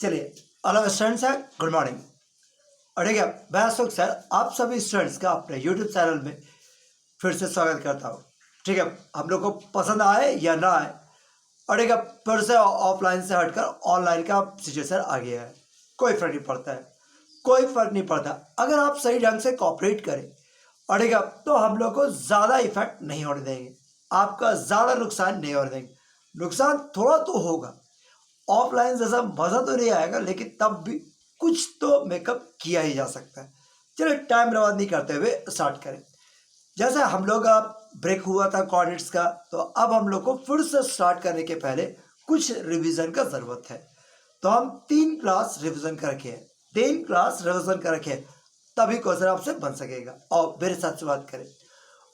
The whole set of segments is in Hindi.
चलिए, हेलो स्टूडेंट्स है, गुड मॉर्निंग। और ठीक है, मैं अशोक सर आप सभी स्टूडेंट्स का अपने यूट्यूब चैनल में फिर से स्वागत करता हूँ। ठीक है, हम लोग को पसंद आए या ना आए, और ठीक है, फिर से ऑफलाइन से हटकर ऑनलाइन का सिचुएशन आ गया है। कोई फर्क नहीं पड़ता है, कोई फर्क नहीं पड़ता अगर आप सही ढंग से कॉपरेट करें। और ठीक है, तो हम लोग को ज़्यादा इफेक्ट नहीं होने देंगे, आपका ज़्यादा नुकसान नहीं होने देंगे। नुकसान थोड़ा तो होगा, ऑफलाइन जैसा मज़ा तो नहीं आएगा, लेकिन तब भी कुछ तो मेकअप किया ही जा सकता है। चलिए, टाइम बर्बाद नहीं करते हुए स्टार्ट करें। जैसे हम लोग का ब्रेक हुआ था कोऑर्डिनेट्स का, तो अब हम लोग को फिर से स्टार्ट करने के पहले कुछ रिवीजन का ज़रूरत है। तो हम 3 क्लास रिवीजन कर रखे हैं, 3 क्लास रिवीजन कर रखे हैं, तभी क्वेश्चन आपसे बन सकेगा। और मेरे साथ से बात करें,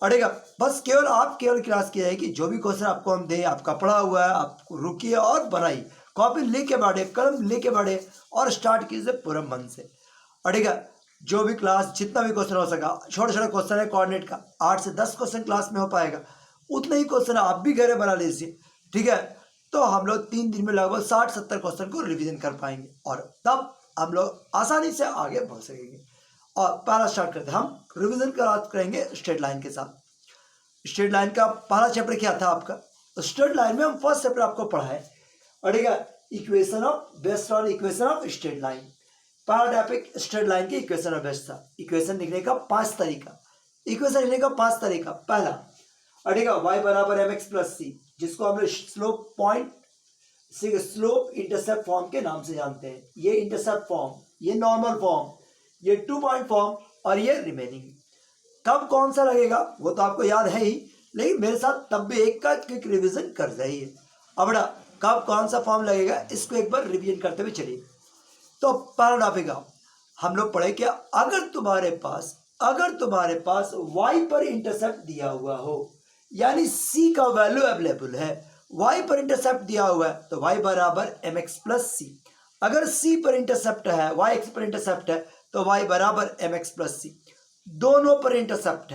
और ठीक है, बस केवल क्लास की जाएगी। जो भी क्वेश्चन आपको हम दें, आपका पढ़ा हुआ है, आप रुकिए और बनाइए, कॉपी लेके बैठे, कलम लेके बैठे और स्टार्ट कीजिए पूरे मन से। और ठीक है, जो भी क्लास जितना भी क्वेश्चन हो सका, छोटे छोटे क्वेश्चन है कोऑर्डिनेट का, 8 से 10 क्वेश्चन क्लास में हो पाएगा, उतना ही क्वेश्चन आप भी घर बना लीजिए। ठीक है, तो हम लोग 3 दिन में लगभग 60-70 क्वेश्चन को रिवीजन कर पाएंगे, और तब हम लोग आसानी से आगे बढ़ सकेंगे। और पहला स्टार्ट करते हैं, हम रिवीजन का बात करेंगे स्ट्रेट लाइन के साथ। स्ट्रेट लाइन का पहला चैप्टर क्या था आपका? तो स्ट्रेट लाइन में हम फर्स्ट चैप्टर आपको पढ़ाए, और ठीक है, equation of based on equation of straight line. पहला टॉपिक स्ट्रेट लाइन के इक्वेशन ऑफ बेस्ड था। इक्वेशन लिखने का 5 तरीका, इक्वेशन लिखने का 5 तरीका। पहला, और ठीक है, y बराबर mx प्लस सी, जिसको हम लोग slope point slope intercept form के नाम से जानते हैं। ये इंटरसेप्ट फॉर्म, ये नॉर्मल फॉर्म, ये 2 पॉइंट फॉर्म, और ये रिमेनिंग। कब कौन सा लगेगा वो तो आपको याद है ही, लेकिन मेरे साथ तब भी एक का क्विक रिवीजन कर जाइए। अब बड़ा कब कौन सा फॉर्म लगेगा इसको एक बार रिवीजन करते हुए चलिए। तो पहला टॉपिक हम लोग पढ़े कि अगर तुम्हारे पास y पर इंटरसेप्ट दिया हुआ हो, यानी c का वैल्यू अवेलेबल है, y पर इंटरसेप्ट दिया हुआ है, तो y बराबर mx प्लस सी। अगर c पर इंटरसेप्ट है, y एक्स पर इंटरसेप्ट है, तो y बराबर mx प्लस सी। दोनों पर इंटरसेप्ट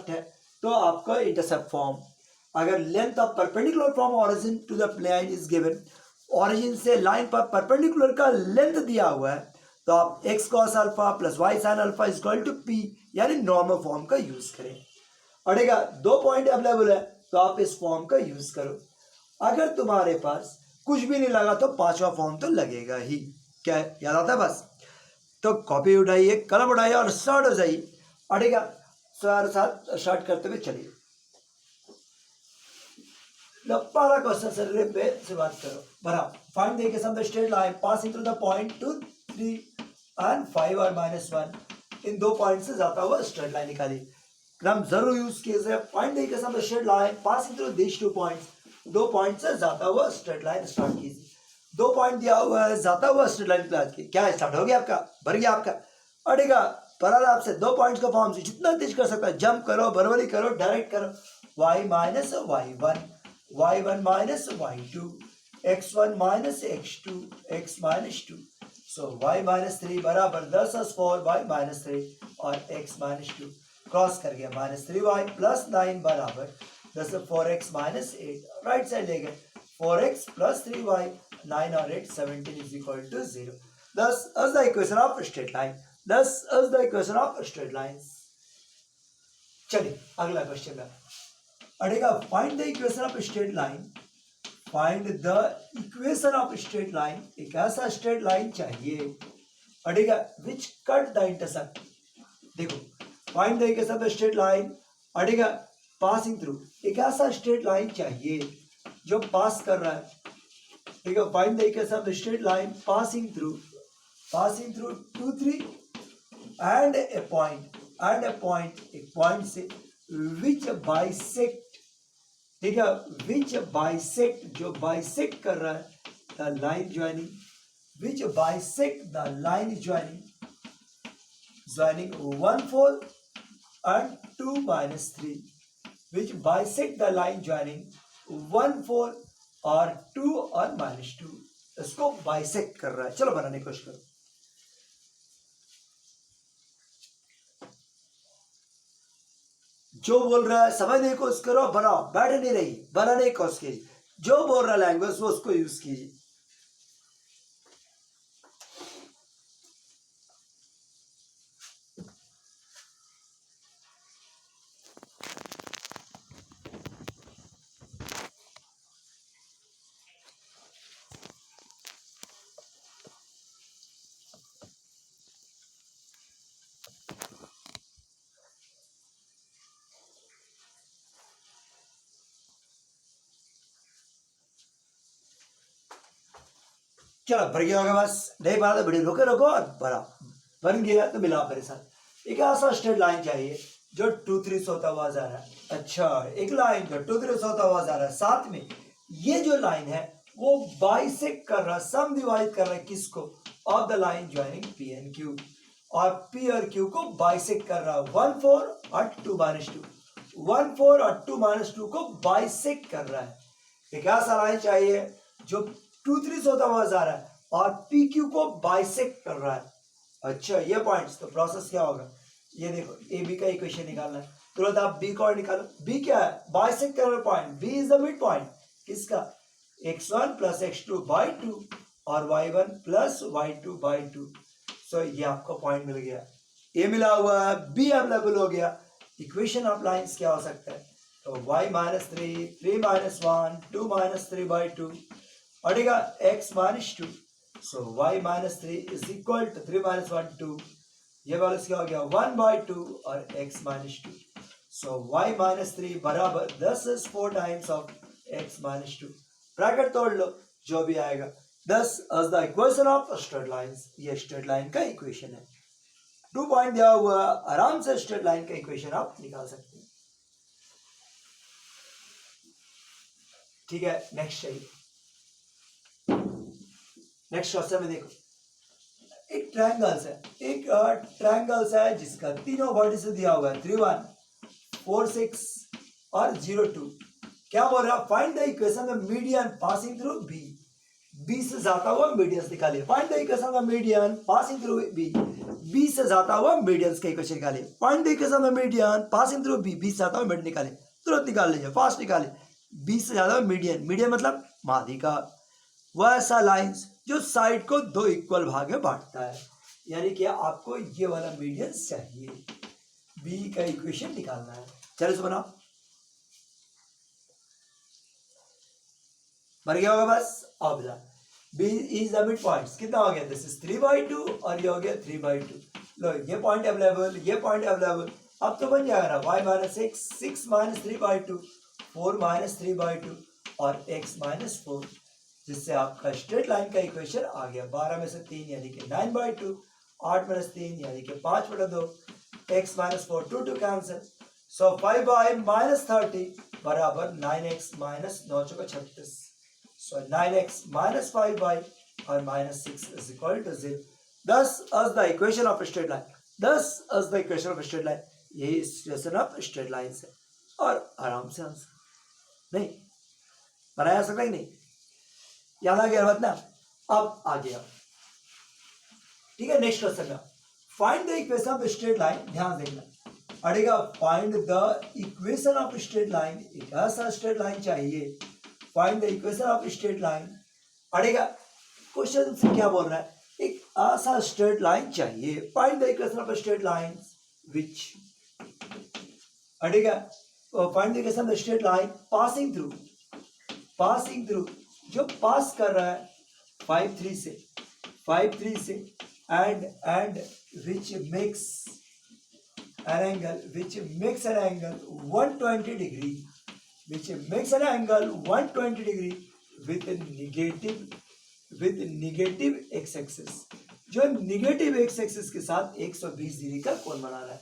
है, तो आपका इंटरसेप्ट फॉर्म, अगर length of perpendicular from origin to the plane is given, origin से लाइन पर परपेंडिकुलर का लेंथ दिया हुआ है, तो आप x cos alpha plus y sin alpha is equal to p, यानी नॉर्मल फॉर्म का यूज करें। और ठीक है, 2 पॉइंट अवेलेबल है, तो आप इस फॉर्म का यूज करो। अगर तुम्हारे पास कुछ भी नहीं लगा तो 5वां फॉर्म तो लगेगा ही। क्या है, याद आता है? बस तो कॉपी उठाइए, कलम उठाइए और स्टार्ट हो जाइए। और ठीक है, साथ स्टार्ट करते हुए चलिए। पहला क्वेश्चन सर पे से बात करो, बरा find the equation of the straight line passing through the point 2, 3 and 5 और -1। इन 2 पॉइंट से जाता हुआ स्ट्रेट लाइन निकाली। क्रम जरूर यूज कीजिए। Find the equation of the straight line passing through this 2 points. 2 point से जाता हुआ स्ट्रेट लाइन स्टार्ट कीजिए। 2 पॉइंट दिया हुआ है, जाता हुआ स्ट्रेट लाइन क्लास की, क्या स्टार्ट हो गया आपका, भर गया आपका। और ठीक है, पर आपसे 2 पॉइंट्स का फॉर्म से जितना तेज कर सकता है, जंप करो, बराबरी करो, डायरेक्ट करो। y minus y1, y1 minus y2, x1 minus x2, x minus 2। So y minus 3 बराबर 10 और 4 y minus 3 और x minus 2 क्रॉस कर गया। -3y प्लस 9 बराबर 10 और 4x minus 8, राइट साइड ले गए। 4x प्लस 3y, 9 और 8 17 is equal to 0। Thus is the equation of straight line. Thus is the equation of straight lines. चलिए अगला क्वेश्चन है, अड़ेगा find the equation of straight line. Find the equation of straight line, एक ऐसा स्ट्रेट लाइन चाहिए, अड़ेगा विच कट द इंटरसेप्ट। देखो, find the equation of straight line, अड़ेगा पासिंग थ्रू, एक ऐसा स्ट्रेट लाइन चाहिए जो पास कर रहा है। ठीक है, find the equation of straight line passing through 2, 3 and A point, एक पॉइंट से विच बाइसेक्ट। ठीक है, विच बाइसेक्ट, जो बाइसेक्ट कर रहा है the line joining, which bisect the line joining 1, 4 and 2, -3, which bisect the line joining 1, 4 और 2 और -2, इसको बाइसेक्ट कर रहा है। चलो बनाने की कोशिश करो। जो बोल रहा है समझने की कोशिश करो, बनाओ, बैठे नहीं रही, बनाने की कोशिश कीजिए। जो बोल रहा है लैंग्वेज वो उसको यूज कीजिए। चलो भर गया होगा, बस नहीं बना तो वीडियो रोके रोको और भरा, बन गया तो मिलाओ मेरे साथ। एक ऐसा स्ट्रेट लाइन चाहिए जो 2 3 होता हुआ जा रहा है। अच्छा, एक लाइन जो 2 3 होता हुआ जा रहा है, साथ में ये जो लाइन है वो बाइसेक्ट कर रहा है, सम डिवाइड कर रहा है किसको, of the line joining P and Q, और पी और क्यू को बाइसेक्ट कर रहा है 1 4 और 2 -2, 1 4 और 2 -2 को बाइसेक्ट कर रहा है। एक ऐसा लाइन चाहिए जो 2 3 होता हुआ जा रहा है और पी क्यू को बाइसेक्ट कर रहा है। अच्छा, ये पॉइंट्स, तो प्रोसेस क्या होगा, ये देखो ए बी का इक्वेशन निकालना है, तुरंत आप बी को निकालो। बी क्या है, बाइसेक्ट कर रहा point, B is the mid point किसका, x1 + x2/2 और y1 + y2/2। सो ये आपको पॉइंट मिल गया, ए मिला हुआ है, बी अवेलेबल हो गया। इक्वेशन ऑफ लाइंस क्या हो सकता है, तो y - 3 3 - 1 2 - 3/2 अड़ेगा x - 2, so y - 3 is equal to 3 - 1 2, ये वाला क्या हो गया 1/2 और x - 2, सो y - 3 बराबर 10 is 4 times of x - 2। Bracket तोड़ लो, जो भी आएगा 10 as the equation of straight lines, ये स्ट्रेट लाइन का इक्वेशन है। 2 पॉइंट दिया हुआ, आराम से स्ट्रेट लाइन का इक्वेशन आप निकाल सकते हैं। ठीक है, नेक्स्ट चाहिए। नेक्स्ट क्वेश्चन में देखो, एक ट्रायंगल्स है, एक ट्रायंगल्स है जिसका तीनों वर्टिसेस दिया हुआ है 3 1 4 6 और 0 2। क्या बोल रहा है, find the equation of median passing through B, B से जाता हुआ मीडियंस निकालिए। Find the equation of median passing through B, B से जाता हुआ मीडियंस का इक्वेशन निकालिए। Find the equation of median passing through B, B से जाता हुआ मीडियन निकालिए, तुरंत निकाल लीजिए, फास्ट निकालिए। बी से ज्यादा मीडियन, मीडियन मतलब माध्यिका, वह ऐसा लाइंस जो साइड को 2 इक्वल भाग में बांटता है, यानी कि आपको ये वाला मीडियन चाहिए, बी का इक्वेशन निकालना है। चलो इसे बनाओ, बन गया होगा बस। अब B is the mid points, कितना हो गया, दिस इज 3/2 और ये हो गया 3/2। लो, ये पॉइंट अवेलेबल, ये पॉइंट अवेलेबल, अब तो बन जाएगा ना y - 6 6 - 3/2 4 - 3/2 और x - 4, जिससे आपका स्ट्रेट लाइन का इक्वेशन आ गया 12 में से 3 यानी कि 9/2, 8 - 3 यानी कि 5/2, x - 4 2 2 कैंसिल, सो 5 - 30 बराबर 9x - 9 × 36, सो 9x - 5 और -6 is equal to 0। Thus as the equation of a straight line, thus as the equation of a straight line, यही इक्वेशन ऑफ स्ट्रेट लाइन है। और आराम से आंसर नहीं बनाया सकता ही नहीं, याद आ गया बात ना, अब आ गया। ठीक है, नेक्स्ट क्वेश्चन में find the equation of straight line, ध्यान देखना अड़ेगा, find the equation of straight line, एक ऐसा स्ट्रेट लाइन चाहिए, find the equation of straight line अड़ेगा। क्वेश्चन से क्या बोल रहा है, एक ऐसा स्ट्रेट लाइन चाहिए, find the equation of straight line which अड़ेगा, find the equation of straight line passing through, जो पास कर रहा है 5 3 से and which makes an angle 120 degree, which makes an angle 120 degree with negative x axis, जो नेगेटिव x axis के साथ 120 डिग्री का कोण बना रहा है।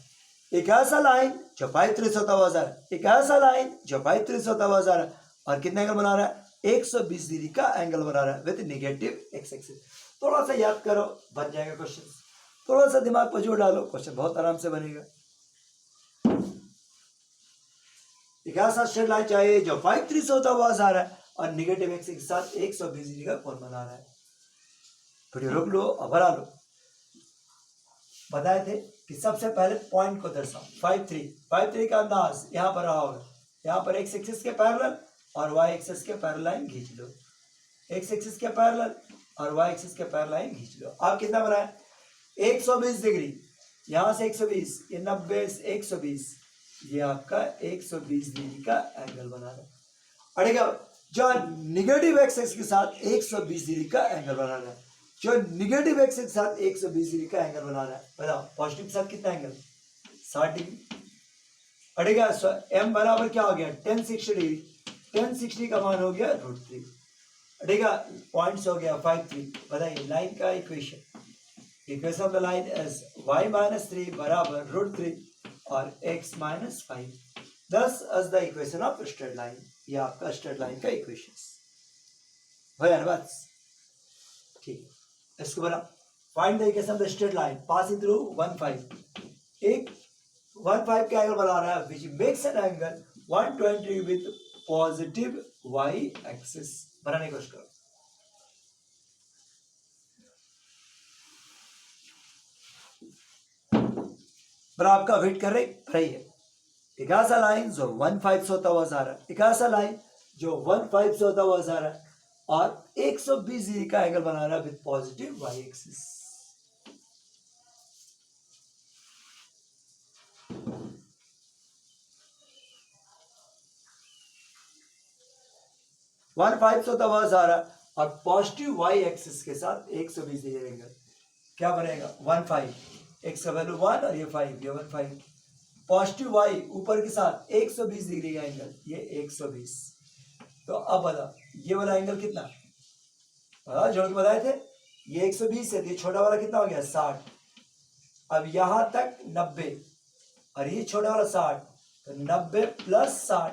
एक ऐसा लाइन जो 5 3 होता हुआ जा रहा है, एक ऐसा लाइन जो 5 3 होता हुआ जा रहा है, और कितना एंगल बना रहा है, 120 डिग्री का एंगल बना रहा है विद नेगेटिव एक्स एक्सिस। थोड़ा सा याद करो, बन जाएगा क्वेश्चन, थोड़ा सा दिमाग पर जोर डालो, क्वेश्चन बहुत आराम से बनेगा। एक ऐसा स्ट्रेट लाइन चाहिए जो 5 3 होता हुआ जा रहा है और नेगेटिव एक्स के साथ 120 डिग्री का कोण बना रहा है। वीडियो रोक लो और बना लो। बताए थे कि सबसे पहले पॉइंट को दर्शाओ, 5 3 का अंदाज यहाँ पर रहा होगा, यहाँ पर एक्स एक्सिस के पैरेलल और वाई एक्सिस के पैरेलल लाइन खींच लो, एक्स एक्सिस के पैरेलल और वाई एक्सिस के पैरेलल लाइन खींच लो। आप कितना बनाए, 120 डिग्री, यहाँ से 120, ये 90 120, ये आपका 120 डिग्री का एंगल बना रहा है। अड़ेगा जो निगेटिव एक्स एक्सिस के साथ 120 डिग्री का एंगल बना रहा है, जो निगेटिव एक्स के साथ 120 डिग्री का एंगल बना रहा है। बताओ पॉजिटिव के साथ कितना एंगल, 60 डिग्री। अड़ेगा एम बराबर क्या हो गया, 1060 डिग्री, 1060 का मान हो गया √3। ठीक है, पॉइंट्स हो गया 5 3। बताइए लाइन का equation of the line is y minus 3 बराबर रूट 3 और x माइनस 5। दस is the equation of straight line. ये आपका स्ट्रेट लाइन का इक्वेशन भैया ना बात ठीक है। इसको बना find the equation of the straight line passing through 1 5। एक 1 5 का एंगल बना रहा है which makes an angle 120 with positive y axis. बनाने की कोशिश करो। पर आपका वेट कर रही है। एक ऐसा लाइन जो 1 5 से होता हुआ जा रहा है, एक ऐसा लाइन जो 1 5 से होता हुआ जा रहा है और 120 डिग्री का एंगल बना रहा है with positive y axis. One 5 से होता हुआ जा रहा है और पॉजिटिव y एक्सिस के साथ 120 डिग्री एंगल क्या बनेगा 1 5। x का वैल्यू 1 और ये 5, ये 1 5। पॉजिटिव y ऊपर के साथ 120 डिग्री का एंगल, ये 120। तो अब बता ये वाला एंगल कितना जोड़ के बताए थे, ये 120 है, ये छोटा वाला कितना हो गया 60। अब यहां तक 90 और ये छोटा वाला 60, तो 90 प्लस 60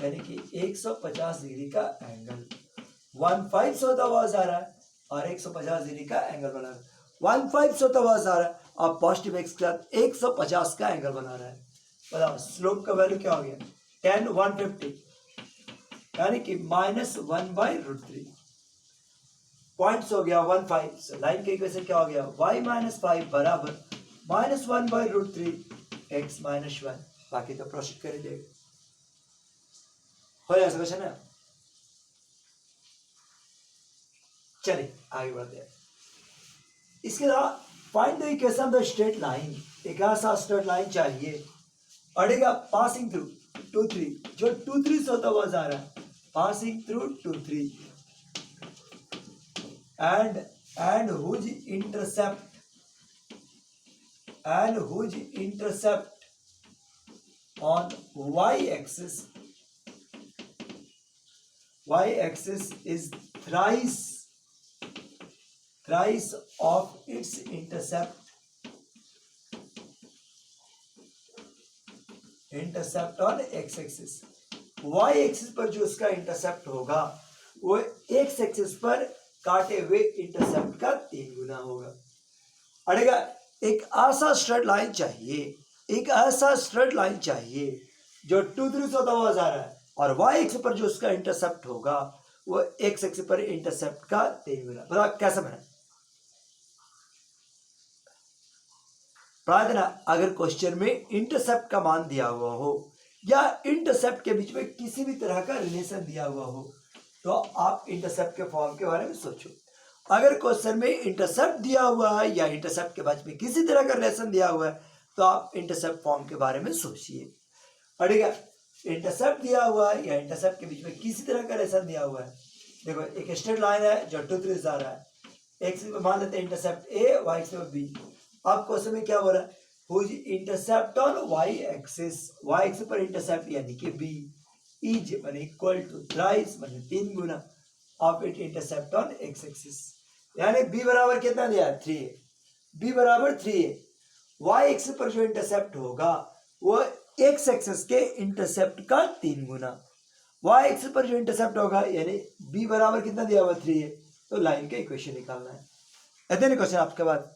यानी कि 150 डिग्री का एंगल 1 5 से होता हुआ जा रहा है और 150 डिग्री का एंगल बना रहा है। 1 5 से होता हुआ जा रहा है और पॉजिटिव एक्स के साथ 150 का एंगल बना रहा है। बताओ स्लोप का वैल्यू क्या हो गया 10 150 यानी कि -1/√3। पॉइंट्स हो गया 1 5। लाइन के इक्वेशन क्या हो गया y माइनस 5 बराबर -1/√3 x माइनस 1। बाकी तो प्रोसीड कर देगा, हो जाएगा क्वेश्चन है। चलिए आगे बढ़ते हैं। इसके अलावा find the equation of the straight line. एक ऐसा स्ट्रेट लाइन चाहिए अड़ेगा पासिंग थ्रू 2 3, जो 2 3 से होता हुआ जा रहा है passing through 2 3 and whose intercept on y axis is thrice of its intercept on x axis। y axis पर जो उसका इंटरसेप्ट होगा वो x एक्सिस पर काटे हुए इंटरसेप्ट का 3 गुना होगा। अड़ेगा एक ऐसा स्ट्रेट लाइन चाहिए, एक ऐसा स्ट्रेट लाइन चाहिए जो 2 3 से होता हुआ जा रहा है और y एक्सिस पर जो उसका इंटरसेप्ट होगा वो x एक्सिस पर इंटरसेप्ट का 3 गुना। बताओ कैसे बना। प्रार्थना अगर क्वेश्चन में इंटरसेप्ट का मान दिया हुआ हो या इंटरसेप्ट के बीच में किसी भी तरह का रिलेशन दिया हुआ हो तो आप इंटरसेप्ट के फॉर्म के बारे में सोचो। अगर क्वेश्चन में इंटरसेप्ट दिया हुआ है या इंटरसेप्ट के बीच में किसी तरह का रिलेशन दिया हुआ है तो आप इंटरसेप्ट फॉर्म के बारे में सोचिए। ठीक है, इंटरसेप्ट दिया हुआ है या इंटरसेप्ट के बीच में किसी तरह का रिलेशन दिया हुआ है। देखो एक स्ट्रेट लाइन है जो 2 3 जा रहा है, एक्स मान लेते हैं intercept A, y axis B. अब क्वेश्चन में क्या बोल रहा है whose intercept on y axis, y axis पर इंटरसेप्ट यानी कि b is equal to thrice 3 गुना of it intercept on x axis. यानी b बराबर कितना दिया 3 है, b बराबर 3 है। y एक्सिस पर जो इंटरसेप्ट होगा वो x एक्सिस के इंटरसेप्ट का 3 गुना। y एक्सिस पर जो इंटरसेप्ट होगा यानी b बराबर कितना दिया हुआ 3 है, तो लाइन का इक्वेशन निकालना है। ऐसे क्वेश्चन आपके बाद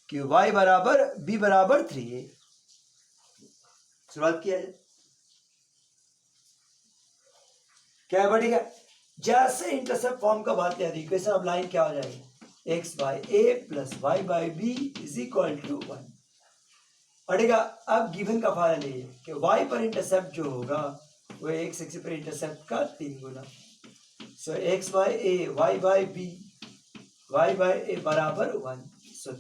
कि y बराबर b बराबर 3 है। शुरुआत किया जाए क्या है बढ़ेगा। जैसे इंटरसेप्ट फॉर्म का बात किया इक्वेशन ऑफ लाइन क्या हो जाएगी x by A plus y by B is equal to 1 बढ़ेगा। अब गिवन का फायदा लीजिए कि y पर इंटरसेप्ट जो होगा वो x एक्सिस पर इंटरसेप्ट का 3 गुना। So x by a y by b y by a बराबर 1, सो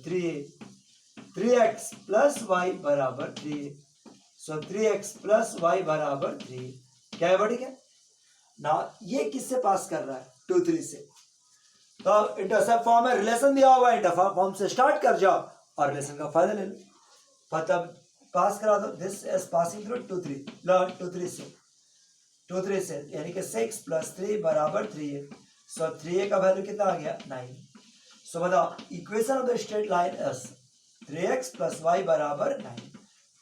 3x प्लस वाई बराबर 3, सो 3x प्लस वाई बराबर 3 क्या है बढ़ेगा ना। ये किससे पास कर रहा है 2 3 से, तो इंटरसेप्ट फॉर्म में रिलेशन दिया हुआ है, इंटरसेप्ट फॉर्म से स्टार्ट कर जाओ और रिलेशन का फायदा ले लो। मतलब पास करा दो दिस इज पासिंग थ्रू 2 3 से यानी कि 6 प्लस 3 बराबर 3 है, सो 3a का वैल्यू कितना आ गया 9। सो बताओ equation of the straight line is 3x + y बराबर 9।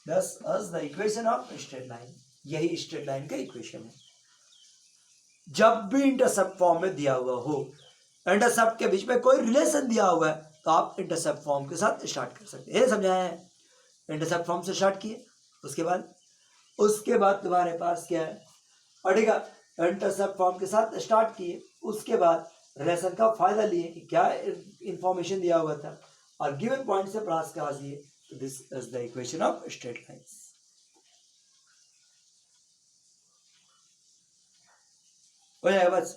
दस is the equation of straight line. यही स्ट्रेट लाइन का इक्वेशन है जब भी इंटरसेप्ट फॉर्म में दिया हुआ हो। इंटरसेप्ट के बीच में कोई रिलेशन दिया हुआ है तो आप इंटरसेप्ट फॉर्म के साथ स्टार्ट कर सकते हैं। ये समझाया है। इंटरसेप्ट फॉर्म से स्टार्ट किए, उसके बाद तुम्हारे पास क्या है पढ़ेगा। इंटरसेप्ट फॉर्म के साथ स्टार्ट किए, उसके बाद रिलेशन का फायदा लिए कि क्या इंफॉर्मेशन दिया हुआ था और गिवन पॉइंट से प्लस का दिए। तो this is the equation of straight lines. हो जाएगा बस।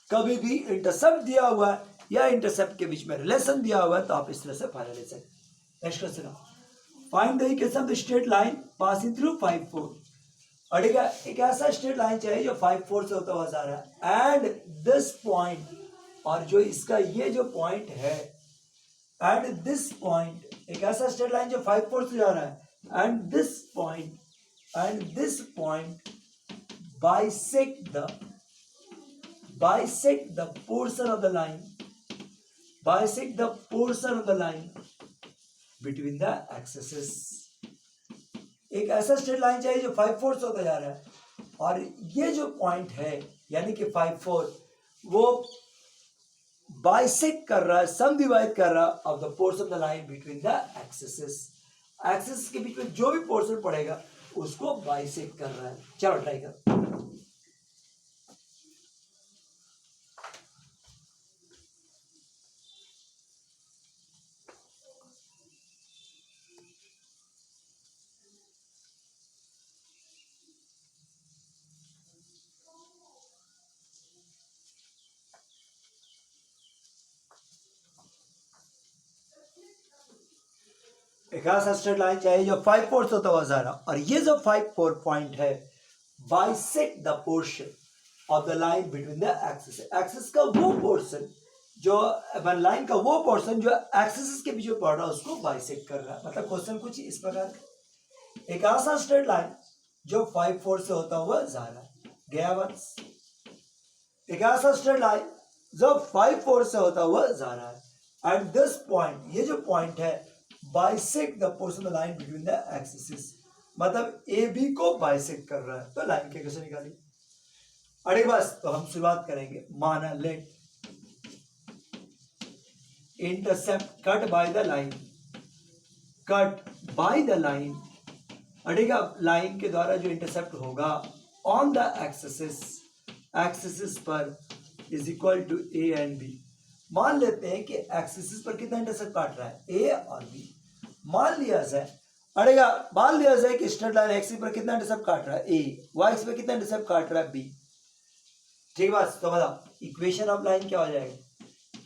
कभी भी इंटरसेप्ट दिया हुआ है या इंटरसेप्ट के बीच में रिलेशन दिया हुआ है तो आप इस तरह से फायदा ले सकते हैं। Next question, find the equation of the straight line passing through 5 4। और एक ऐसा स्ट्रेट लाइन चाहिए जो 5 4 से होता हुआ जा रहा है एंड दिस पॉइंट, और जो इसका ये जो पॉइंट है एंड दिस पॉइंट, एक ऐसा स्ट्रेट लाइन जो 5 4 से जा रहा है and this point bisect the portion of the line between the axes। एक ऐसा स्ट्रेट लाइन चाहिए जो 5 4 से होता जा रहा है और ये जो पॉइंट है यानी कि 5 4 वो बाइसेक्ट कर रहा है, समद्विभाजित कर रहा है of the portion of the line between the axes के बीच में जो भी पोर्शन पड़ेगा उसको बाइसेक्ट कर रहा है। चलो ट्राई कर। एक ऐसा स्ट्रेट लाइन चाहिए जो 5 4 से होता हुआ जा रहा, और ये जो 5 4 पॉइंट है bisect the portion of the line between the axis का वो पोर्शन जो लाइन का वो पोर्शन जो एक्सिस के बीच में पड़ रहा है उसको बाइसेक्ट कर रहा है। मतलब क्वेश्चन कुछ इस प्रकार का, एक ऐसा स्ट्रेट लाइन जो 5 4 से होता हुआ जा रहा है, गया बस। एक ऐसा स्ट्रेट लाइन जो 5 4 से होता हुआ जा रहा है एंड दिस पॉइंट, ये जो पॉइंट है bisect the portion of the line between the axis, मतलब ए बी को बाइसेक्ट कर रहा है। तो लाइन के कैसे निकाली? अरे बस तो हम शुरुआत करेंगे। माना let intercept cut by the line, अड़ेगा लाइन के द्वारा जो इंटरसेप्ट होगा ऑन द एक्सिस पर is equal to a and b. मान लेते हैं कि एक्सिस पर कितना इंटरसेप्ट काट रहा है, ए और बी। मान लिया जाए कि स्ट्रेट लाइन एक्सिस पर कितना इंटरसेप्ट काट रहा है, ए, वाई एक्सिस पर कितना इंटरसेप्ट काट रहा है, बी। ठीक बात। तो बताओ इक्वेशन ऑफ लाइन क्या हो जाएगा,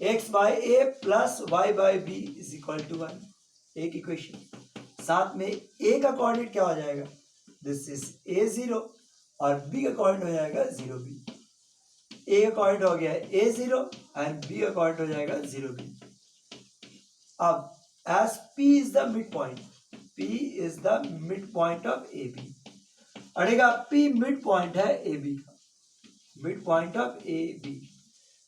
x by A plus y by B is equal to 1। एक इक्वेशन। साथ में ए का कोऑर्डिनेट क्या हो जाएगा, दिस इज ए 0 और बी का कोऑर्डिनेट हो जाएगा 0 बी। ए का कोऑर्डिनेट हो गया ए 0 एंड बी का कोऑर्डिनेट हो जाएगा 0 बी। अब as P is the midpoint of AB, अड़ेगा P मिड पॉइंट है AB का, mid point of AB।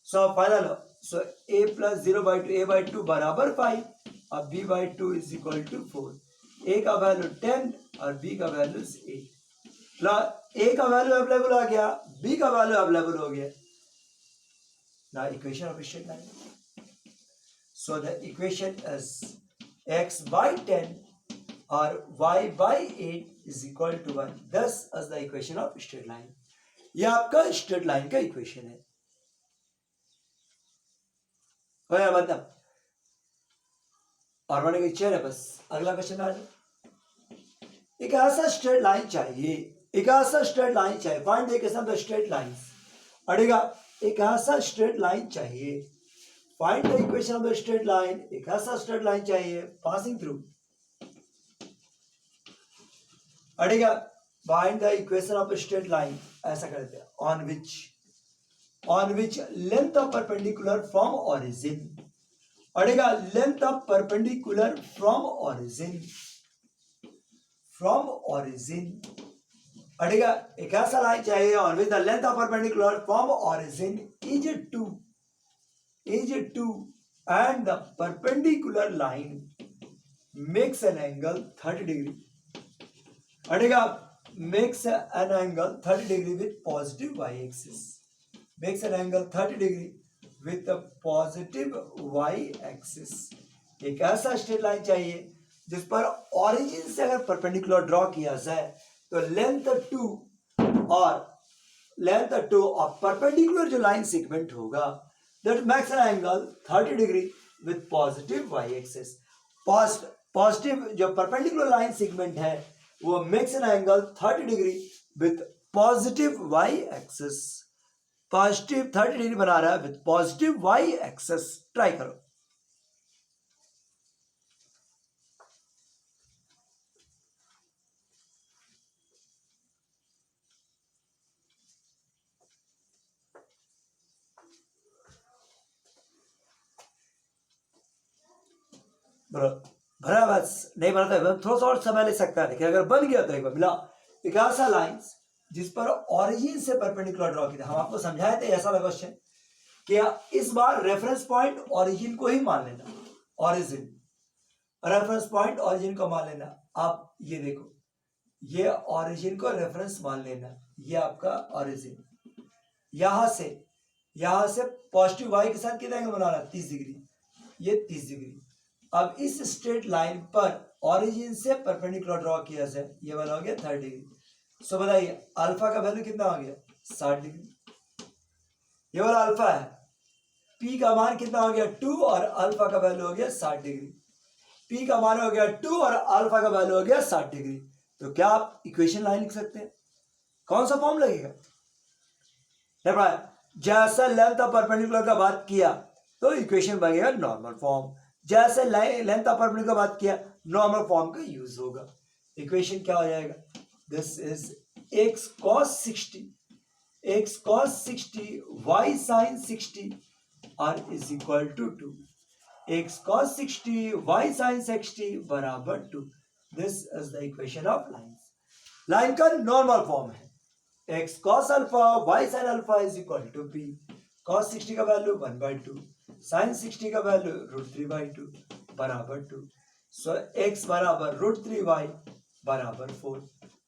So final, so A plus 0/2 A/2 बराबर 5 और B/2 is equal to 4। A का वैल्यू 10 और B का वैल्यू 8। A का वैल्यू अवेलेबल आ गया, B का वैल्यू अवेलेबल हो गया। now equation of straight line, so the equation is x by 10 or y by 8 is equal to 1। this is the equation of straight line। यह आपका स्ट्रेट लाइन का इक्वेशन है। मतलब और बने की चेयर है बस। अगला क्वेश्चन आ जाए। एक ऐसा स्ट्रेट लाइन चाहिए, find the equation of the straight lines. अड़ेगा एक ऐसा स्ट्रेट लाइन चाहिए, find the equation of the straight line. एक ऐसा स्ट्रेट लाइन चाहिए पासिंग थ्रू, अड़ेगा find the equation of straight line. ऐसा करते हैं on which length of perpendicular from origin, अड़ेगा length of perpendicular from origin, अड़ेगा एक ऐसा लाइन चाहिए on which the length of perpendicular from origin is 2। is 2 and the perpendicular line makes an angle 30 degree. हटेगा, makes an angle 30 degree with positive y-axis. Makes an angle 30 degree with a positive y-axis. एक ऐसा स्ट्रेट लाइन चाहिए जिस पर ऑरिजिन से अगर परपेंडिकुलर ड्रॉ किया जाए तो लेंथ 2 और परपेंडिकुलर जो लाइन सेगमेंट होगा that makes an angle 30 degree with positive y axis. Positive जो परपेंडिकुलर लाइन सेगमेंट है वो makes an angle 30 degree with positive y axis. Positive 30 degree बना रहा है with positive y axis. Try करो. भरा बस नहीं बना तो थोड़ा सा और समय ले सकता है, लेकिन अगर बन गया तो एक बार मिला. एक ऐसा लाइंस जिस पर ऑरिजिन से परपेंडिकुलर ड्रॉ किया. हम आपको समझाए थे ऐसा लगा क्वेश्चन कि इस बार रेफरेंस पॉइंट ऑरिजिन को ही मान लेना. ऑरिजिन रेफरेंस पॉइंट ऑरिजिन को मान लेना. आप ये देखो, ये ऑरिजिन को रेफरेंस मान लेना. ये आपका ऑरिजिन. यहां से पॉजिटिव वाई के साथ कितना एंगल बना रहा है 30 डिग्री. ये 30 डिग्री. अब इस स्ट्रेट लाइन पर ऑरिजिन से परपेंडिकुलर ड्रॉ किया जाए, ये वाला हो गया 30 डिग्री. सो बताइए अल्फा का वैल्यू कितना हो गया 60 डिग्री. ये वाला अल्फा है. पी का मान कितना हो गया 2 और अल्फा का वैल्यू हो गया 60 डिग्री. पी का मान हो गया 2 और अल्फा का वैल्यू हो गया 60 डिग्री. तो क्या आप इक्वेशन लाइन लिख सकते हैं? कौन सा फॉर्म लगेगा? जैसा लेंथ ऑफ परपेंडिकुलर का बात किया तो इक्वेशन बनेगा नॉर्मल फॉर्म. जैसे लेंथ ऑफ परपेंडिकुलर का बात किया नॉर्मल फॉर्म का यूज होगा. इक्वेशन क्या हो जाएगा? This is x cos 60 y sin 60 r is equal to 2. x cos 60 y sin 60 बराबर 2. This is the equation of lines. Line का नॉर्मल फॉर्म है x cos alpha y sin alpha is equal to p. cos 60 का वैल्यू 1/2, sin 60 का वैल्यू √3/2 बराबर 2. सो x बराबर √3y बराबर 4.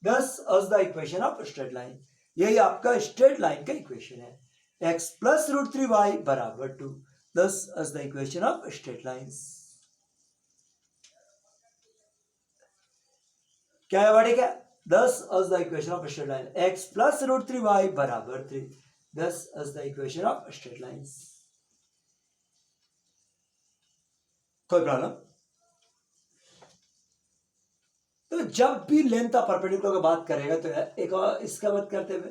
दस is the equation of straight line. यही आपका स्ट्रेट लाइन का इक्वेशन है. x प्लस √3y बराबर 2. दस is the equation of straight lines. क्या है बड़ी क्या? दस is the equation of straight line. x plus √3y बराबर 3. This is the equation of straight lines. कोई प्रॉब्लम? तो जब भी लेंथ ऑफ परपेंडिकुलर की बात करेगा तो एक और इसका बात करते हुए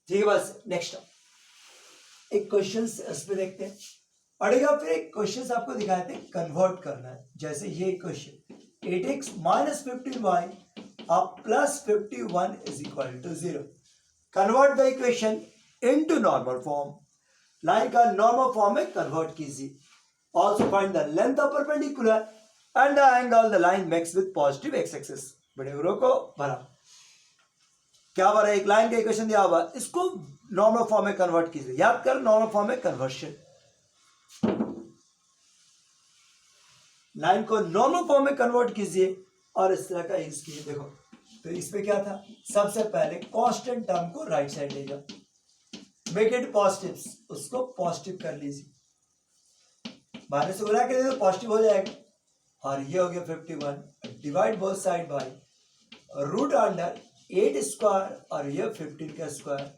ठीक है. बस नेक्स्ट एक क्वेश्चन इस पे देखते हैं. अड़ेगा फिर एक क्वेश्चन आपको दिखाए थे कन्वर्ट करना है. जैसे ये question 8x minus 15y up plus 51 is equal to 0. Convert the equation into normal form. Line का नॉर्मल फॉर्म में कन्वर्ट कीजिए. Also find the length of perpendicular and the angle the line makes with positive x axis. बड़े रो को भरा. क्या भरा? एक लाइन का इक्वेशन दिया हुआ, इसको नॉर्मल फॉर्म में कन्वर्ट कीजिए. याद कर नॉर्मल फॉर्म में कन्वर्शन. लाइन को नॉर्मल फॉर्म में कन्वर्ट कीजिए और इस तरह का यूज कीजिए. देखो तो इसमें क्या था, सबसे पहले कांस्टेंट टर्म को राइट साइड ले जाओ. मेक इट पॉजिटिव, उसको पॉजिटिव कर लीजिए. माइनस से गुणा करें तो पॉजिटिव हो जाएगा. और ये हो गया 51. Divide both side by root under 8 square और ये 15 का स्क्वायर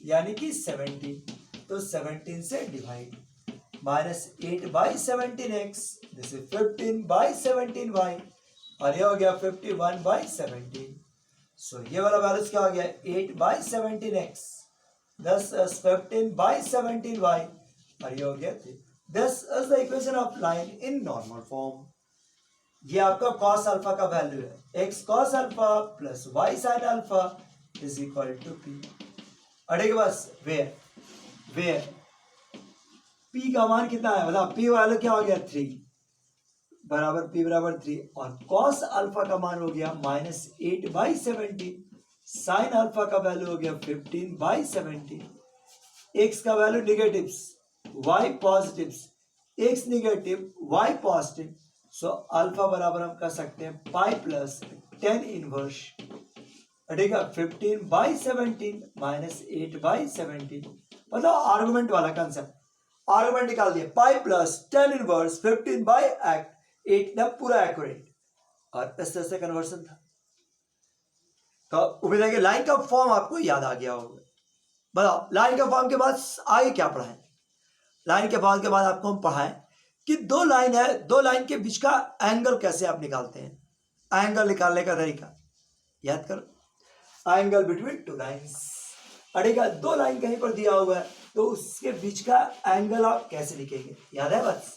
यानी कि 17. तो 17 से divide. -8/17x. This is 15/17y और ये हो गया 51/17. सो ये वाला वैल्यूज क्या हो गया 8/17x. 10 is 15/17y और ये हो गया 3. This is the equation of line in normal form. ये आपका cos अल्फा का वैल्यू है. x cos alpha plus y sin alpha is equal to p. अड़ेगा बस where p का मान कितना है मतलब p वैल्यू क्या हो गया 3 बराबर p बराबर 3 और cos अल्फा का मान हो गया -8/17. sin अल्फा का वैल्यू हो गया 15/17. x का value negative y positive, x negative y positive, so alpha बराबर हम कर सकते हैं पाई प्लस 10 इनवर्स, ठीक है, 15/17 माइनस 8/17, मतलब आर्गुमेंट वाला कंसेप्ट, आर्गुमेंट निकाल दिया, पाई प्लस 10 इनवर्स 15/8 ना पूरा एक्यूरेट, और इस तरह से कन्वर्सन था। तो उम्मीद है कि लाइन का फॉर्म आपको याद आ गया होगा। बताओ लाइन का फॉर्म के बाद आगे क्या पढ़ाएं? लाइन के फॉर्म के बाद आपको हम पढ़ाएं कि दो लाइन है, दो लाइन के बीच का एंगल कैसे आप निकालते हैं। एंगल निकालने का तरीका याद करो, एंगल बिटवीन टू लाइंस, ठीक है, दो लाइन कहीं पर दिया हुआ है तो उसके बीच का एंगल आप कैसे लिखेंगे, याद है बस।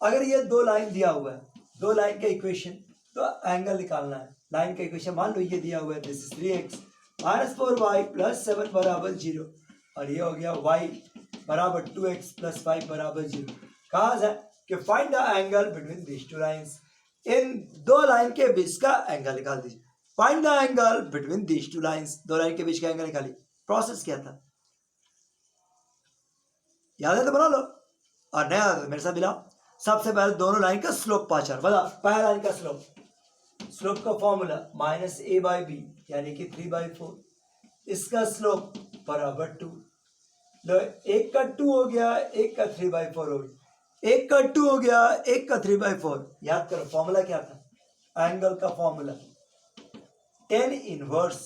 अगर ये दो लाइन दिया हुआ है, दो लाइन का इक्वेशन, तो एंगल निकालना है। लाइन का इक्वेशन मान लो ये दिया हुआ है, this is 3x minus 4y plus 7 बराबर 0, और ये हो गया y बराबर 2x प्लस 5 बराबर 0। कहा जाए कि find the angle between this two lines, इन दो लाइन के बीच का एंगल निकाल दीजिए। Find the angle between this two lines, दो लाइन के बीच का एंगल निकालिए। प्रोसेस क्या था, याद है तो बना लो, और नया तो मेरे साथ मिलाओ। सबसे पहले दोनों लाइन का स्लोप पहचान, बता पहला लाइन का स्लोप, स्लोप का formula minus a by b यानी कि 3/4, इसका स्लोप बराबर 2, लो एक का 2 हो गया, एक का 3/4 हो गया, एक का 2 हो गया, एक का 3/4। याद करो फॉर्मूला क्या था, एंगल का formula tan inverse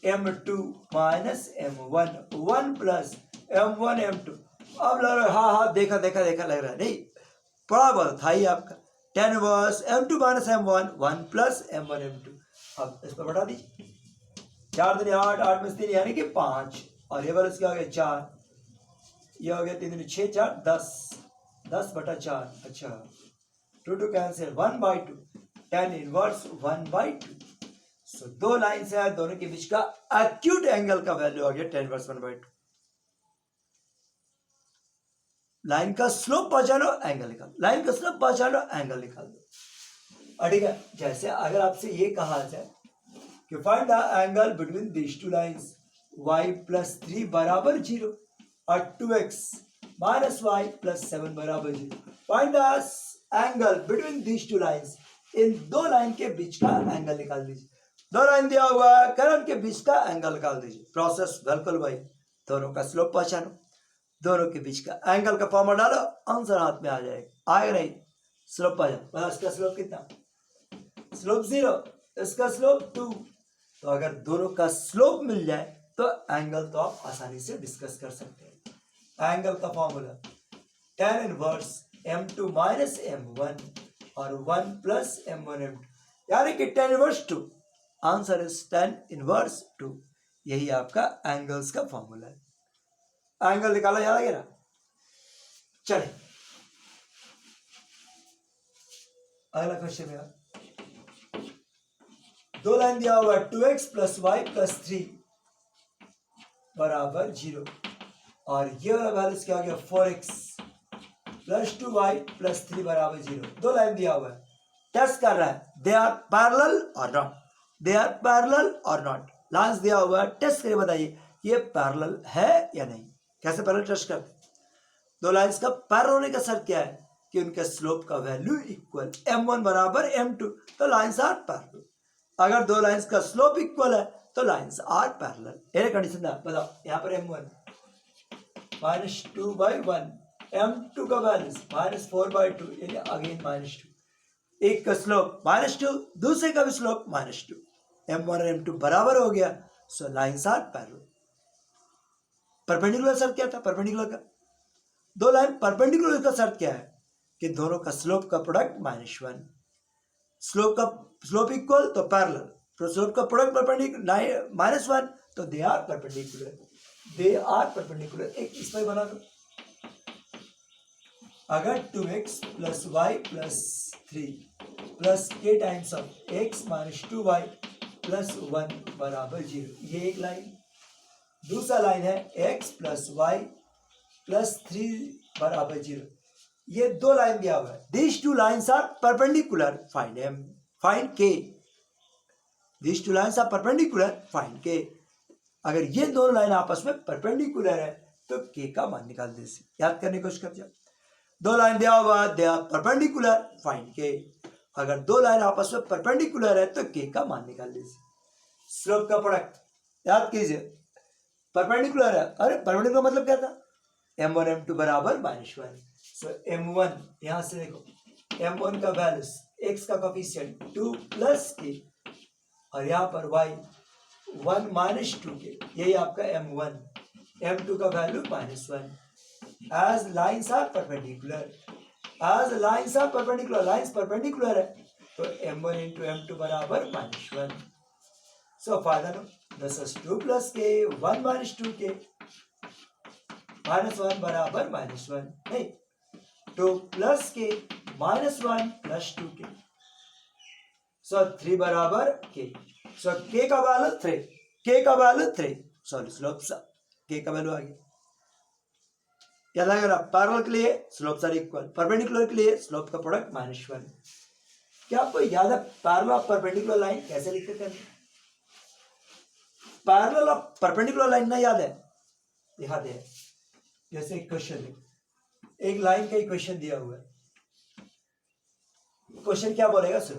m2 minus m1, 1 plus m1 m2। अब लग रहा है, हाँ देखा लग रहा है, नहीं पढ़ा बहुत था ही आपका, tan inverse m2 minus m1, 1 plus m1 m2। अब इस पर बढ़ा दीजिए, 4 दूनी 8, 8 में 3 यानी कि 5, और ये वाला इसका हो गया 4, ये हो गया 3 दूनी 6, 4 10, 10/4, अच्छा 2 कैंसिल, 1/2, tan इनवर्स 1/2। सो दो लाइन से है, दोनों के बीच का एक्यूट एंगल का वैल्यू आ गया tan इनवर्स 1/2। लाइन का स्लोप पहचानो, एंगल निकाल, लाइन का स्लोप पहचानो, एंगल निकाल दो, ठीक है। जैसे अगर आपसे ये कहा जाए कि find the angle between this two lines, y plus 3 बराबर 0 और 2x माइनस y प्लस 7 बराबर 0, find the angle between this two lines, इन दो लाइन के बीच का एंगल निकाल दीजिए। दो लाइन दिया हुआ है, करंट के बीच का एंगल निकाल दीजिए। प्रोसेस बिल्कुल भाई, दोनों का स्लोप पहचानो, दोनों के बीच का एंगल का फॉर्मूला डालो, आंसर हाथ में आ जाएगा, आएगा नहीं, स्लोप पहचानो। मतलब इसका स्लोप कितना, स्लोप 0, इसका स्लोप 2, तो अगर दोनों का स्लोप मिल जाए तो एंगल तो आप आसानी से डिस्कस कर सकते हैं। एंगल का formula tan inverse m2 minus m1 और 1 प्लस m1 m2, यानी कि tan inverse 2, answer is tan inverse 2। यही आपका एंगल्स का फॉर्मूला है। एंगल निकाला याद आ गया ना। चले अगला क्वेश्चन है, दो लाइन दिया हुआ 2x प्लस वाई प्लस 3 बराबर 0, और ये वाला वैल्यू क्या हो गया 4x प्लस 2y प्लस 3 बराबर 0। दो लाइन दिया हुआ है, टेस्ट कर रहा है दे आर पैरेलल और नॉट, दे आर पैरेलल और नॉट। लाइंस दिया हुआ है, टेस्ट करके बताइए ये पैरेलल है या नहीं। कैसे पैरेलल टेस्ट करते, दो लाइंस का पैरेलल होने का शर्त क्या है कि उनके स्लोप का वैल्यू इक्वल, m1 बराबर m2, तो लाइंस आर पैरेलल। अगर दो लाइंस का स्लोप इक्वल है तो लाइंस आर पैरेलल। ये कंडीशन है, बताओ यहाँ पर m1 माइनस 2/1, m2 का वैल्यू माइनस 4/2, यानी अगेन -2, एक का स्लोप -2, दूसरे का भी स्लोप -2, m1 और m2 बराबर हो गया, सो लाइंस आर पैरेलल। परपेंडिकुलर शर्त क्या था, परपेंडिकुलर का, दो लाइन परपेंडिकुलर का शर्त क्या है कि दोनों का स्लोप का प्रोडक्ट -1, स्लोप इक्वल तो पैरेलल, तो स्लोप का प्रोडक्ट परपेंडिकुलर -1, तो they are perpendicular, they are perpendicular. एक इस पर बना दो, अगर 2x plus y plus 3 plus k times of x minus 2y plus 1 बराबर 0, ये एक लाइन। दूसरा लाइन है x प्लस वाई प्लस 3 बराबर 0, ये दो लाइन दिया हुआ है। These two lines are perpendicular, find m, find k. These two lines are perpendicular, find k. अगर ये दोनों लाइन आपस में परपेंडिकुलर है तो के का मान निकाल दे। याद करने की कोशिश कर जाओ। दो लाइन दिया हुआ, दे आर परपेंडिकुलर, फाइंड के। अगर दो लाइन आपस में परपेंडिकुलर है तो के का मान निकाल लीजिए। स्लोप का प्रोडक्ट याद कीजिए, परपेंडिकुलर है। अरे परपेंडिकुलर मतलब क्या था, m1 m2 बराबर -1। सो m1 यहां से देखो, m1 का वैल्यूज x का कोफिशिएंट 2 प्लस के, और यहाँ पर y 1 माइनस 2 के, यही आपका m1। m2 का value -1। as lines are perpendicular, as lines are perpendicular, lines perpendicular है तो m1 into m2 बराबर -1। so फायदा no, this is 2 plus k 1 minus 2k, -1 बराबर -1 नहीं, 2 plus k -1 plus 2k, so 3 बराबर k। so k का वैल्यू 3, k का वैल्यू 3, सॉरी स्लोप k का वैल्यू आ गया। याद आएगा ना, पैरेलल के लिए स्लोप्स आर इक्वल, परपेंडिकुलर के लिए स्लोप का प्रोडक्ट -1। क्या आपको याद है पैरेलल ऑफ परपेंडिकुलर लाइन कैसे लिखते थे? पैरेलल ऑफ परपेंडिकुलर लाइन ना याद है? याद है। जैसे एक क्वेश्चन, एक लाइन का इक्वेशन दिया हुआ है, क्वेश्चन क्या बोलेगा sir,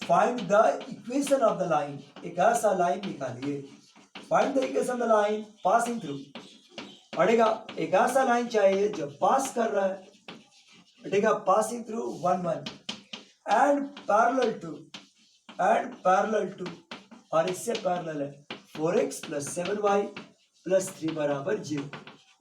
find the equation of the line. एक ऐसा लाइन निकालिए, find the equation of the line passing through. पढ़ेगा एक ऐसा लाइन चाहिए जो पास कर रहा है, पढ़ेगा passing through 1 1 and parallel to, और इससे पैरेलल है 4x + 7y + 3 बराबर 0।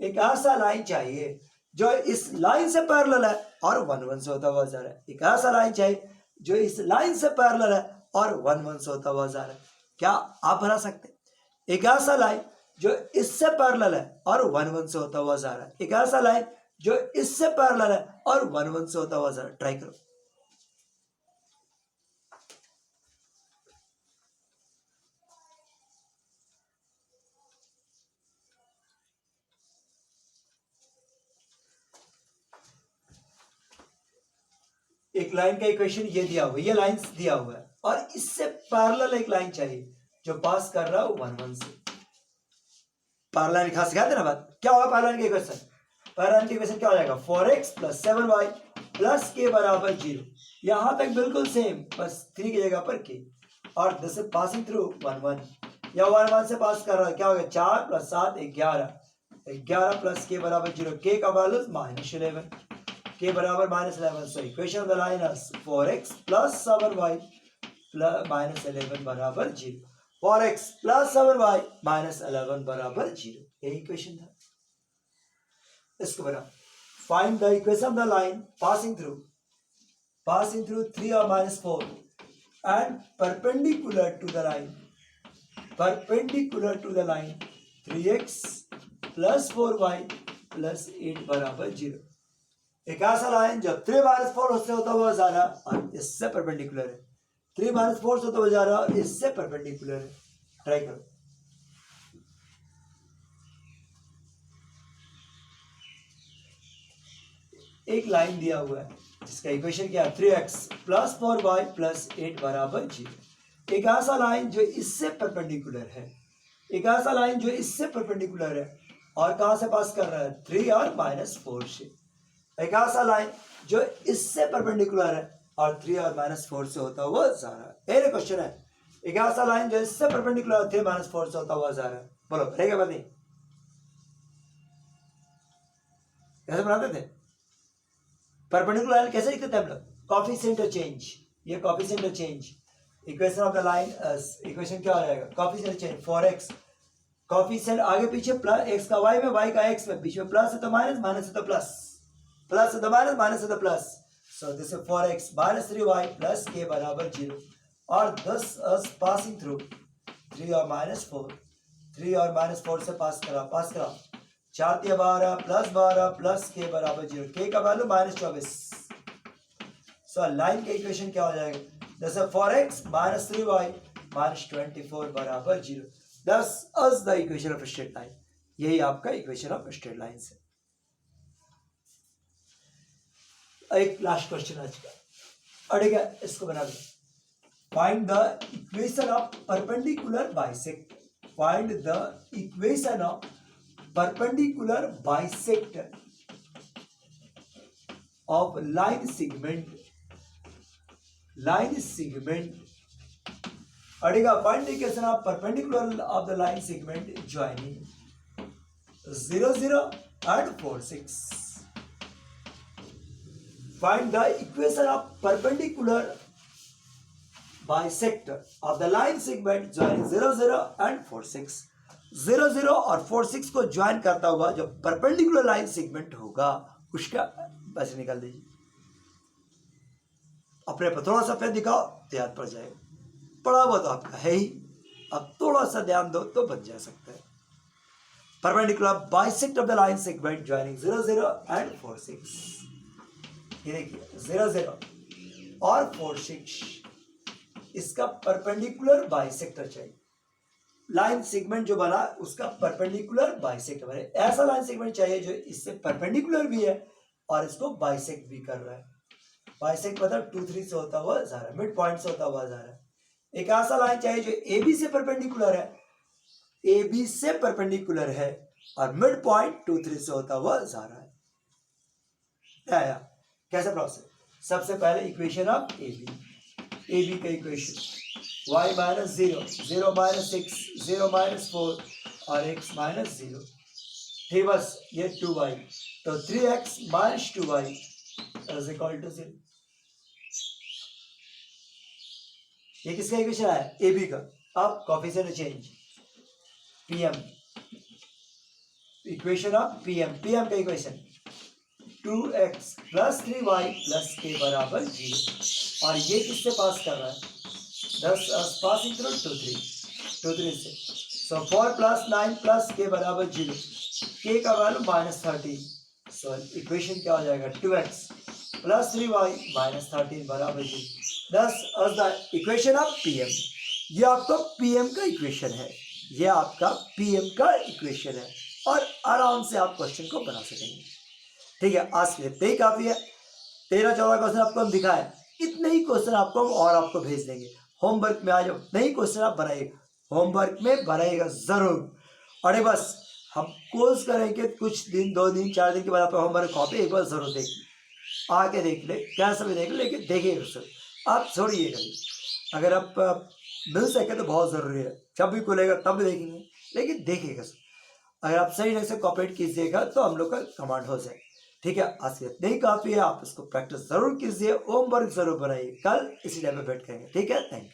एक ऐसा लाइन चाहिए जो इस लाइन से पैरेलल है और 1 1 से होता हुआ जा रहा है। एक ऐसा लाइन चाहिए जो इस लाइन से पैरेलल है और 1 1 से होता हुआ जा रहा है। क्या आप बना सकते हैं? एक ऐसा लाइन जो इससे पैरेलल है और 1 1 से होता हुआ जा रहा है। एक ऐसा लाइन जो इससे पैरेलल है और 1 1 से होता हुआ जा रहा है। ट्राई करो। एक लाइन का इक्वेशन ये दिया हुआ है, ये लाइंस दिया हुआ है, और इससे पैरेलल एक लाइन चाहिए जो पास कर रहा है 1 1 से। पैरेलल लिखा सिखा देना बात। क्या होगा पैरेलल का इक्वेशन? पैरेलल का इक्वेशन क्या हो जाएगा, 4x + 7y + k बराबर 0। यहां तक बिल्कुल सेम, बस 3 की जगह पर k, और दिस इज पासिंग थ्रू 1 1, या 1 1 से पास कर रहा है। क्या हो गया, 4 + 7 11, 11 + k बराबर 0। k का वैल्यू -11, k बराबर -11। So equation of the line is 4x + 7y - 11 बराबर 0। 4x + 7y - 11 बराबर 0, यही इक्वेशन था। इसको बना, find the equation of the line passing through 3 और -4 and perpendicular to the line 3x + 4y + 8 बराबर 0। एक ऐसा लाइन जो 3 - 4 उससे होता हुआ जा रहा और इससे परपेंडिकुलर है, 3 - 4 से होता हुआ जा रहा और इससे परपेंडिकुलर है। ट्राई करो। एक लाइन दिया हुआ है जिसका इक्वेशन क्या है, 3x + 4y + 8 बराबर 0। एक ऐसा लाइन जो इससे परपेंडिकुलर है, एक ऐसा लाइन जो इससे परपेंडिकुलर है और कहां से पास कर रहा है, 3 और -4 से। एक ऐसा लाइन जो इससे परपेंडिकुलर है और 3 और -4 से होता हुआ जा रहा है। ये क्वेश्चन है, एक ऐसा लाइन जो इससे परपेंडिकुलर है, 3 - 4 से होता हुआ जा रहा है। बोलो रहेगा बताइए, कैसे बनाते थे? परपेंडिकुलर लाइन कैसे लिखते थे हम लोग? कोएफिशिएंट चेंज, ये coefficient change. Equation of the line, equation क्या हो जाएगा, कोएफिशिएंट चेंज 4x, कोएफिशिएंट आगे पीछे प्लस, x का y में, y का x में, बीच में प्लस है तो माइनस, माइनस है तो प्लस, प्लस है तो माइनस, माइनस है तो plus. So this is 4x - 3y + k बराबर 0, और दिस इज पासिंग थ्रू 3 और -4, 3 और -4 से पास करा 4 × 12 + 12 + k बराबर 0। k का वैल्यू -24। सो लाइन का इक्वेशन क्या हो जाएगा, जैसे 4x - 3y - 24 बराबर 0। दस is the equation of straight line. यही आपका इक्वेशन ऑफ स्ट्रेट लाइन है। एक लास्ट क्वेश्चन आज का, अड़ेगा इसको बना दो। Find the equation of perpendicular bisector. Find the equation of perpendicular bisector of line segment अड़ेगा find the equation of perpendicular of the line segment joining 0 0 and 4 6. Find the equation of perpendicular bisector of the line segment joining 0 0 and 4 6. 0 0 और 4 6 को ज्वाइन करता हुआ जो परपेंडिकुलर लाइन सेगमेंट होगा उसका बस निकाल दीजिए। अपने पर थोड़ा सा पेन दिखाओ तो याद पड़ जाएगा, पढ़ा हुआ तो आपका है ही, अब थोड़ा सा ध्यान दो तो बन जा सकता है। Perpendicular bisect of the line segment joining 0 0 and 4 6। ये देखिए 0 0 और 4 6 इसका परपेंडिकुलर बाइसेक्टर चाहिए। लाइन सेगमेंट जो बना उसका परपेंडिकुलर बाइसेक्ट बने, ऐसा लाइन सेगमेंट चाहिए जो इससे परपेंडिकुलर भी है और इसको बाइसेक्ट भी कर रहा है। बाइसेक्ट मतलब 2 3 से होता हुआ जा रहा है, मिड पॉइंट से होता हुआ जा रहा है। एक ऐसा लाइन चाहिए जो ए बी से परपेंडिकुलर है, ए बी से परपेंडिकुलर है और मिड पॉइंट 2 3 से होता हुआ जा रहा है। आया कैसे प्रोसेस? सबसे पहले इक्वेशन ऑफ ए बी का equation y minus 0 0 minus 6 0 minus 4 और x माइनस 0। ठीक, बस ये 2y तो 3x minus 2y is equal to 0। ये किसका इक्वेशन आया? ए बी का। अब coefficient change PM, equation of PM का equation 2x plus 3y plus के बराबर 0 और ये किससे पास कर रहा है? 10 पासिंग थ्रू 2 3 से। सो 4 प्लस 9 प्लस के बराबर 0, के का वैल्यू माइनस 13। सो इक्वेशन क्या हो जाएगा? 2x प्लस 3y माइनस 13 बराबर 0। दस द इक्वेशन ऑफ पीएम। ये आपका पीएम का इक्वेशन है, ये आपका पीएम का इक्वेशन है और आराम से आप क्वेश्चन को बना सकेंगे। ठीक है, आज के लिए इतना ही काफी है। 13-14 क्वेश्चन आपको हम दिखाए, इतने ही क्वेश्चन आपको और आपको भेज देंगे। होमवर्क में आज उतने ही क्वेश्चन आप बनाइएगा, होमवर्क में बनाइएगा जरूर। अरे बस हम कोर्स करेंगे कुछ दिन, 2 दिन 4 दिन के बाद आप होमवर्क कॉपी एक बार जरूर देखिए, आके देख ले, कैसा भी देख ले, लेकिन देखिएगा सर, आप छोड़िएगा। अगर आप मिल सके तो बहुत ज़रूरी है, जब भी खुलेगा तब भी देखेंगे, लेकिन देखिएगा सर। अगर आप सही ढंग से कॉपरेट कीजिएगा तो हम लोग का कमांड हो जाए। ठीक है, आज के इतने ही काफ़ी है, आप इसको प्रैक्टिस ज़रूर कीजिए, होमवर्क ज़रूर बनाइए, कल इसी टाइम पे बैठ करेंगे। ठीक है, थैंक यू।